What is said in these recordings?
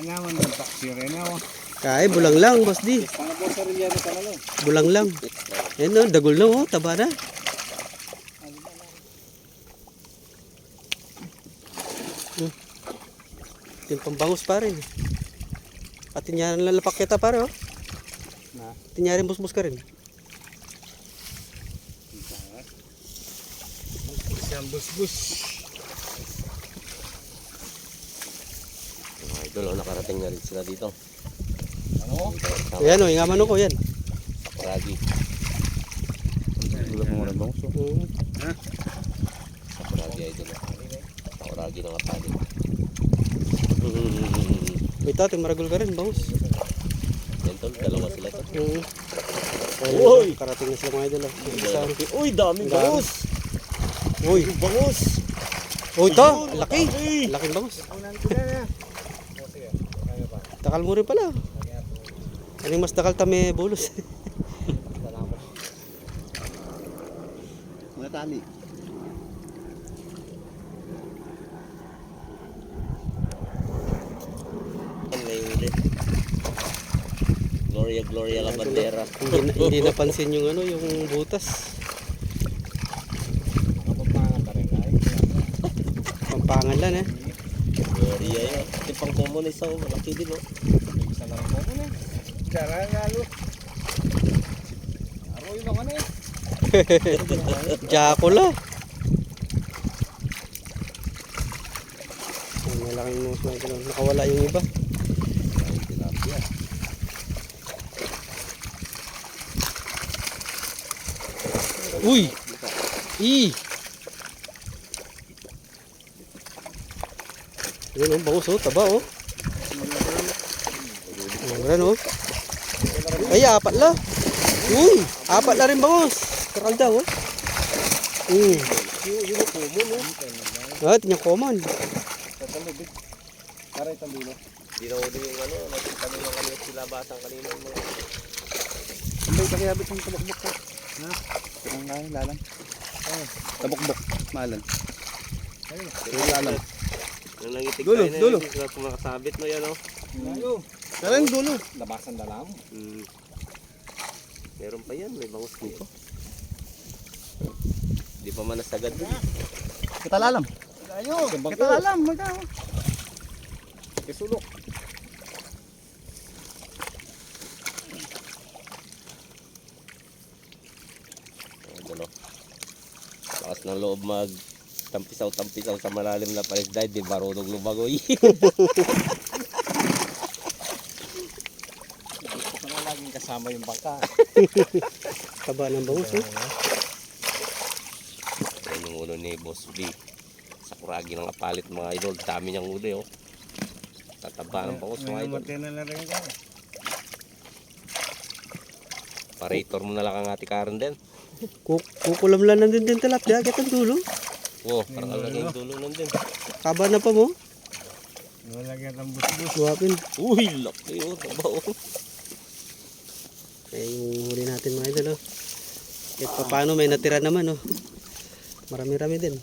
naman ng taksire na ako. Kaya bulang lang, boss di. Paano po sa riyan ka na Bulang lang. Ayan o, dagol na o, taba na. Yung pambangus pa rin. At tinyarin lalapak kita pare o. Tinyarin busbus ka rin. Isang busbus. Idol, nakarating na rin sila dito. Ano? Ayan o, yung amano ko yan. Sakuragi. Tulog mo na bang so? Sakuragi idol. Sakuragi ng apali. May tating maragol ka rin, bangus. Yan tol, dalawa sila to. Uy! Karating na sila mga idol. Uy, daming bangus! Uy! Bangus! Uy, ito! Laki! Laking bangus. Takal mo rin pala. Anong mas takal tami bulos? Mga tali. May huli. Gloria, Gloria la bandera. Hindi napansin yung ano, yung butas. Kapampangan ka rin ay. Pampangan lang eh. Gloria yan. Ito pang common isa o, malaki din o. Isa na rin mo na. Kara lalo. Aroy naman eh. Jakula. Malaking nose na ito. Nakawala yung iba. Tilapia. Uy! Yan o, bangus o, taba o. Ayan o. Ay, apat la. Uy! Apat na rin bangus. Karal daw o. Yun yung common o. Ah, tingnan common. Tatalubig. Para itong dulo. Hindi na huli yung ano, kanina kanina sila batang kanina yung mga. Hindi, pakiyabit yung tabok-bok ko. Ha? Ang kain, lalang. Tabok-bok, malan. Ayun, lalang. Nang nangitig Dulo, tayo na dulo. yun, sila kumakasabit no yan o. Layo. Lalang dulo. Labasan na lang. Meron pa yan, may bangus dito. Hindi pa man nasagad dun. Kita lalam. Layo. Kita lalam. Magkano? Kisulok. Ano, lakas ng loob mag tampisaw sa malalim na paligday, di marunong lumagoy. Sana laging kasama yung baka. Taba ng bangus o. Yan yung ulo ni Boss B. Sakuragi ng apalit mga idol, dami niyang uli oh. Tataba ng bangus mga idol. na rin ka. Parator mo na lang ang ati Karen din. Kukulamlan na din tilapia. Agad ang dulo. Oh, parang alagay yung dulo nandun. Kaba na pa mo. Nalagyan ng busbus. Suwapin. Uy, laki oh, taba oh. Eh, yung huli natin mga idol o. Kahit pa paano may natira naman o. Marami-rami din.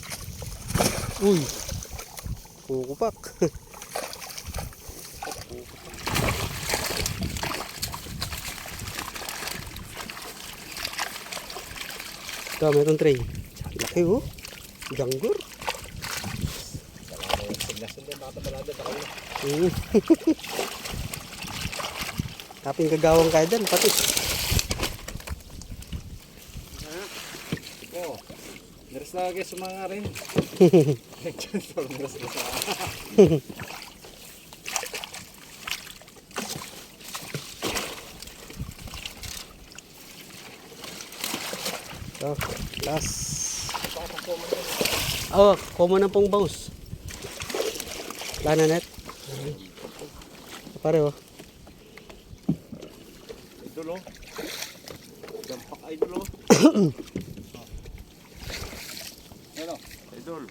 Uy! Kukupak. Ito, may itong tray. Laki o. Janggur. Kaping kagawang kaya dyan, pati. Oh, meres lagi sa mga rin. So, last. Oh, common na pong bangus. Lana net. Pare oh. Idol oh. Dampak idol oh. Ano? Idol.